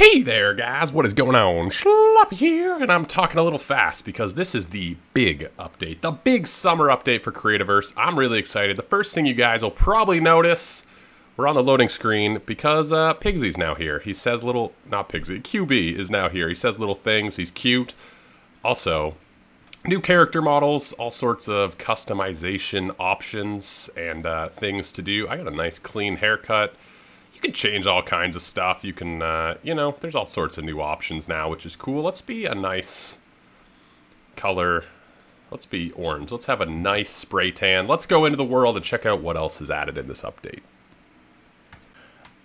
Hey there, guys, what is going on? Sloppy here, and I'm talking a little fast because this is the big update, the big summer update for Creativerse. I'm really excited. The first thing you guys will probably notice, we're on the loading screen because Pigsy's now here. He says little, not Pigsy, QB is now here. He says little things, he's cute. Also, new character models, all sorts of customization options and things to do. I got a nice clean haircut. You can change all kinds of stuff. You can, you know, there's all sorts of new options now, which is cool. Let's be a nice color. Let's be orange. Let's have a nice spray tan. Let's go into the world and check out what else is added in this update.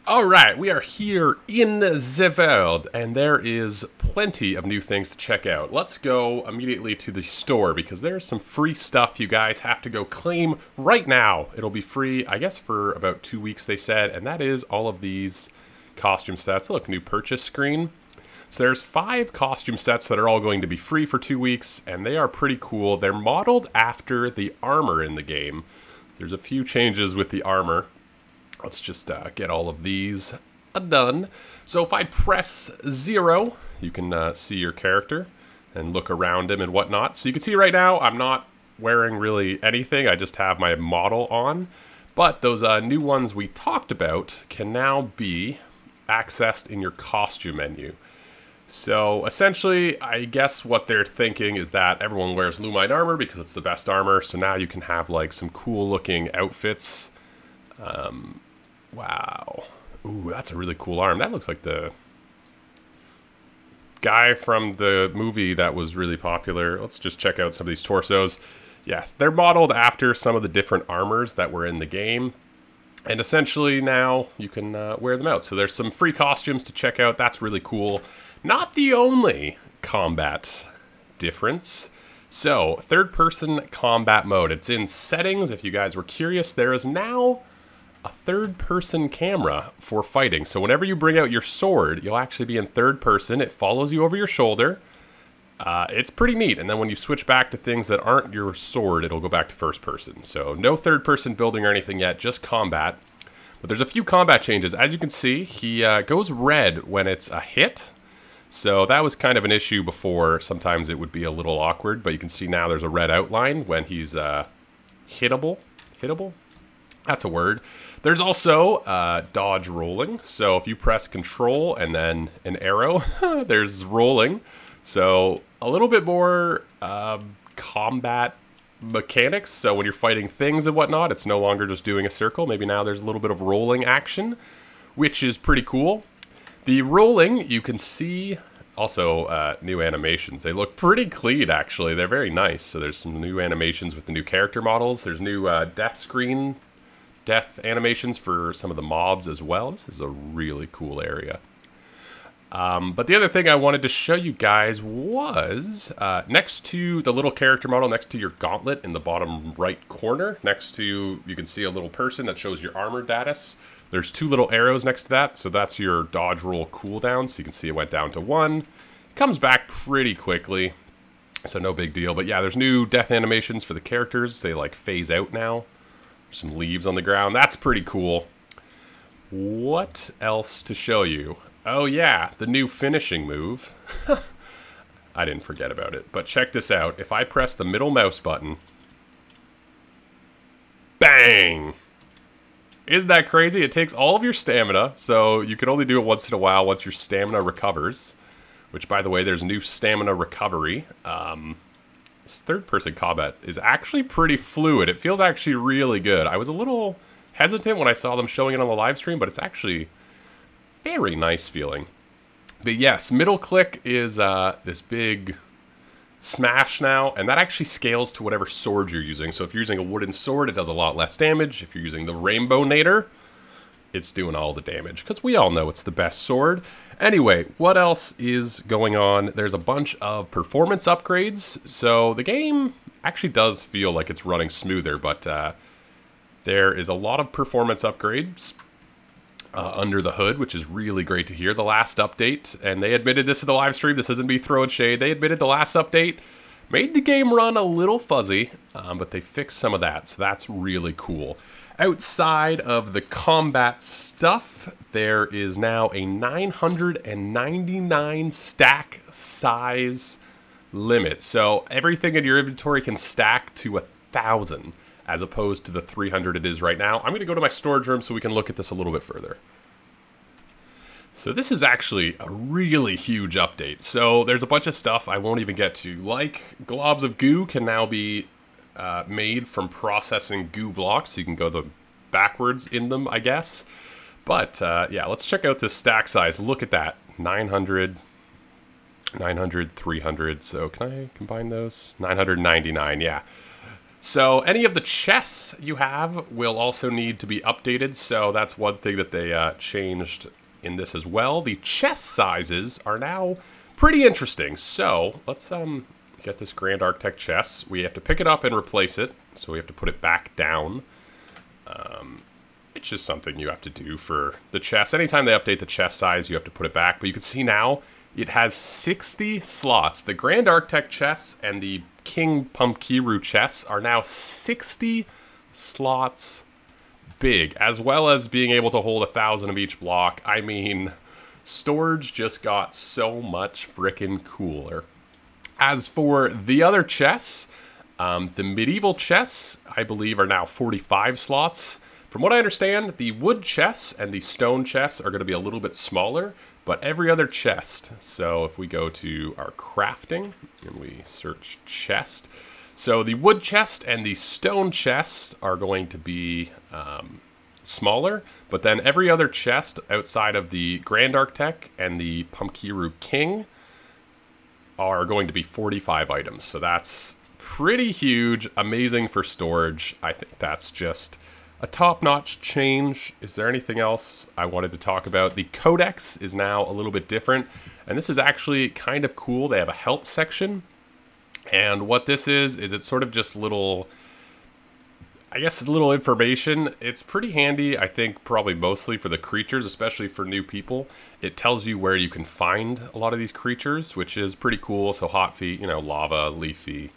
Alright, we are here in the world, and there is plenty of new things to check out. Let's go immediately to the store, because there's some free stuff you guys have to go claim right now. It'll be free, I guess, for about 2 weeks, they said, and that is all of these costume sets. Look, new purchase screen. So there's 5 costume sets that are all going to be free for 2 weeks, and they are pretty cool. They're modeled after the armor in the game. There's a few changes with the armor. Let's just get all of these done. So if I press 0, you can see your character and look around him and whatnot. So you can see right now I'm not wearing really anything. I just have my model on. But those new ones we talked about can now be accessed in your costume menu. So essentially, I guess what they're thinking is that everyone wears Lumine armor because it's the best armor. So now you can have like some cool looking outfits. Wow. Ooh, that's a really cool arm. That looks like the guy from the movie that was really popular. Let's just check out some of these torsos. Yes, they're modeled after some of the different armors that were in the game. And essentially now you can wear them out. So there's some free costumes to check out. That's really cool. Not the only combat difference. So, third-person combat mode. It's in settings. If you guys were curious, there is now a third-person camera for fighting. So whenever you bring out your sword, you'll actually be in third person. It follows you over your shoulder. It's pretty neat. And then when you switch back to things that aren't your sword, it'll go back to first person. So no third-person building or anything yet, just combat. But there's a few combat changes. As you can see, he goes red when it's a hit. So that was kind of an issue before. Sometimes it would be a little awkward, but you can see now there's a red outline when he's hittable. Hittable? That's a word. There's also dodge rolling. So if you press control and then an arrow, there's rolling. So a little bit more combat mechanics. So when you're fighting things and whatnot, it's no longer just doing a circle. Maybe now there's a little bit of rolling action, which is pretty cool. The rolling, you can see also new animations. They look pretty clean, actually. They're very nice. So there's some new animations with the new character models. There's new death animations for some of the mobs as well. This is a really cool area. But the other thing I wanted to show you guys was next to the little character model, next to your gauntlet in the bottom right corner, next to, you can see a little person that shows your armor status. There's 2 little arrows next to that, so that's your dodge roll cooldown. So you can see it went down to 1. It comes back pretty quickly, so no big deal. But yeah, there's new death animations for the characters. They like phase out now. There's some leaves on the ground. That's pretty cool. What else to show you? Oh yeah, the new finishing move. I didn't forget about it, but check this out. If I press the middle mouse button, bang! Isn't that crazy? It takes all of your stamina, so you can only do it once in a while once your stamina recovers. Which, by the way, there's new stamina recovery. This third-person combat is actually pretty fluid. It feels actually really good. I was a little hesitant when I saw them showing it on the live stream, but it's actually very nice feeling. But yes, middle click is this big smash now, and that actually scales to whatever sword you're using. So if you're using a wooden sword, it does a lot less damage. If you're using the Rainbow Nader, it's doing all the damage, because we all know it's the best sword. Anyway, what else is going on? There's a bunch of performance upgrades. So the game actually does feel like it's running smoother, but there is a lot of performance upgrades under the hood, which is really great to hear. The last update, and they admitted this in the live stream, this isn't me throwing shade, they admitted the last update made the game run a little fuzzy, but they fixed some of that, so that's really cool. Outside of the combat stuff, there is now a 999 stack size limit. So everything in your inventory can stack to 1,000 as opposed to the 300 it is right now. I'm going to go to my storage room so we can look at this a little bit further. So this is actually a really huge update. So there's a bunch of stuff I won't even get to, like globs of goo can now be made from processing goo blocks, so you can go backwards in them, I guess. But yeah, let's check out this stack size. Look at that, 900, 900, 300. So can I combine those? 999, yeah. So any of the chests you have will also need to be updated. So that's one thing that they changed in this as well. The chest sizes are now pretty interesting. So let's get this Grand Architect chest. We have to pick it up and replace it. So we have to put it back down. It's just something you have to do for the chest. Anytime they update the chest size, you have to put it back. But you can see now it has 60 slots. The Grand Architect chests and the King Pumpkiru chests are now 60 slots big, as well as being able to hold 1,000 of each block. I mean, storage just got so much frickin' cooler. As for the other chests, the medieval chests, I believe, are now 45 slots. From what I understand, the wood chests and the stone chests are going to be a little bit smaller, but every other chest. So if we go to our crafting and we search chest, so the wood chest and the stone chest are going to be smaller, but then every other chest outside of the Grand Architect and the Pumpkiru King are going to be 45 items. So that's pretty huge, amazing for storage. I think that's just a top-notch change. Is there anything else I wanted to talk about? The Codex is now a little bit different, and this is actually kind of cool. They have a help section, and what this is it's sort of just little, I guess, little information. It's pretty handy, I think, probably mostly for the creatures, especially for new people. It tells you where you can find a lot of these creatures, which is pretty cool. So hot feet, you know, lava, leafy.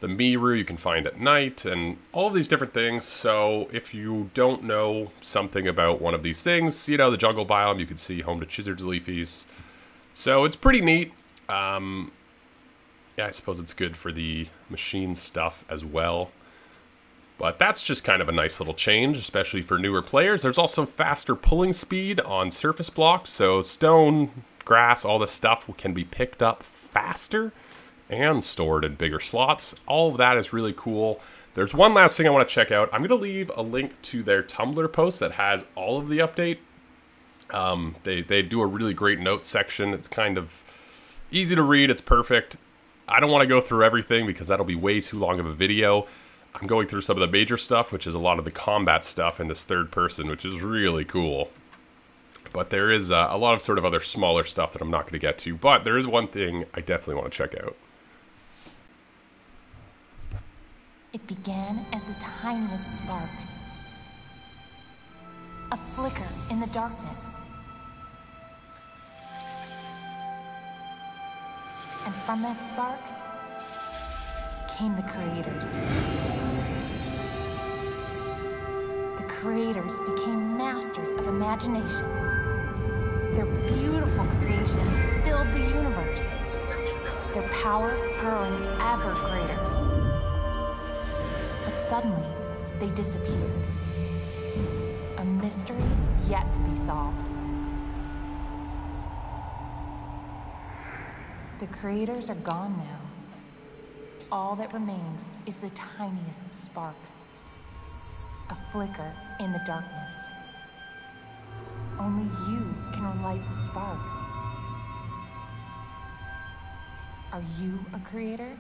The Miru you can find at night, and all of these different things. So if you don't know something about one of these things, you know, the jungle biome, you can see home to Chizard's leafies. So it's pretty neat. Yeah, I suppose it's good for the machine stuff as well. But that's just kind of a nice little change, especially for newer players. There's also faster pulling speed on surface blocks. So stone, grass, all this stuff can be picked up faster and stored in bigger slots. All of that is really cool. There's one last thing I want to check out. I'm going to leave a link to their Tumblr post that has all of the update. They do a really great notes section. It's kind of easy to read. It's perfect. I don't want to go through everything because that'll be way too long of a video. I'm going through some of the major stuff, which is a lot of the combat stuff in this third person, which is really cool. But there is a lot of sort of other smaller stuff that I'm not going to get to. But there is one thing I definitely want to check out. It began as the tiniest spark, a flicker in the darkness. And from that spark came the creators. The creators became masters of imagination. Their beautiful creations filled the universe, their power growing ever greater. But suddenly, they disappeared. A mystery yet to be solved. The creators are gone now. All that remains is the tiniest spark. A flicker in the darkness. Only you can relight the spark. Are you a creator?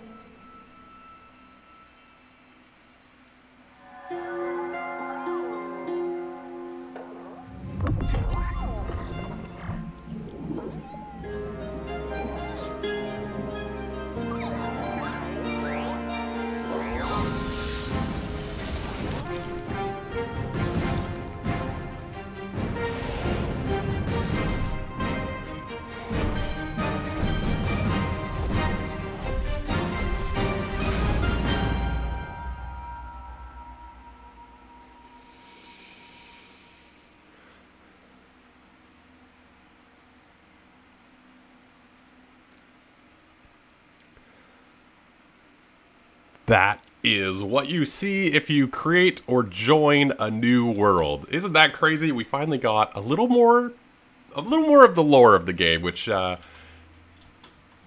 That is what you see if you create or join a new world. Isn't that crazy? We finally got a little more of the lore of the game, which,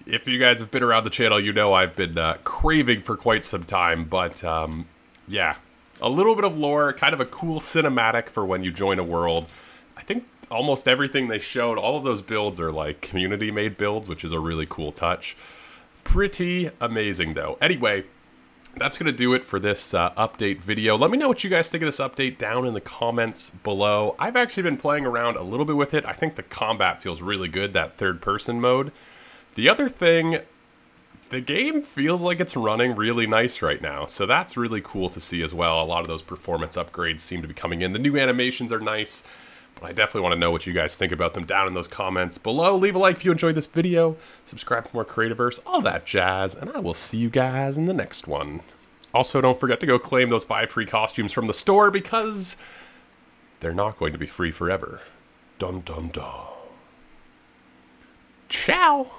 if you guys have been around the channel, you know I've been craving for quite some time. But, yeah, a little bit of lore, kind of a cool cinematic for when you join a world. I think almost everything they showed, all of those builds are like community-made builds, which is a really cool touch. Pretty amazing, though. Anyway, that's going to do it for this update video. Let me know what you guys think of this update down in the comments below. I've actually been playing around a little bit with it. I think the combat feels really good, that third-person mode. The other thing, the game feels like it's running really nice right now, so that's really cool to see as well. A lot of those performance upgrades seem to be coming in. The new animations are nice, but I definitely want to know what you guys think about them down in those comments below. Leave a like if you enjoyed this video, subscribe for more Creativerse, all that jazz, and I will see you guys in the next one. Also, don't forget to go claim those 5 free costumes from the store, because they're not going to be free forever. Dun dun dun. Ciao!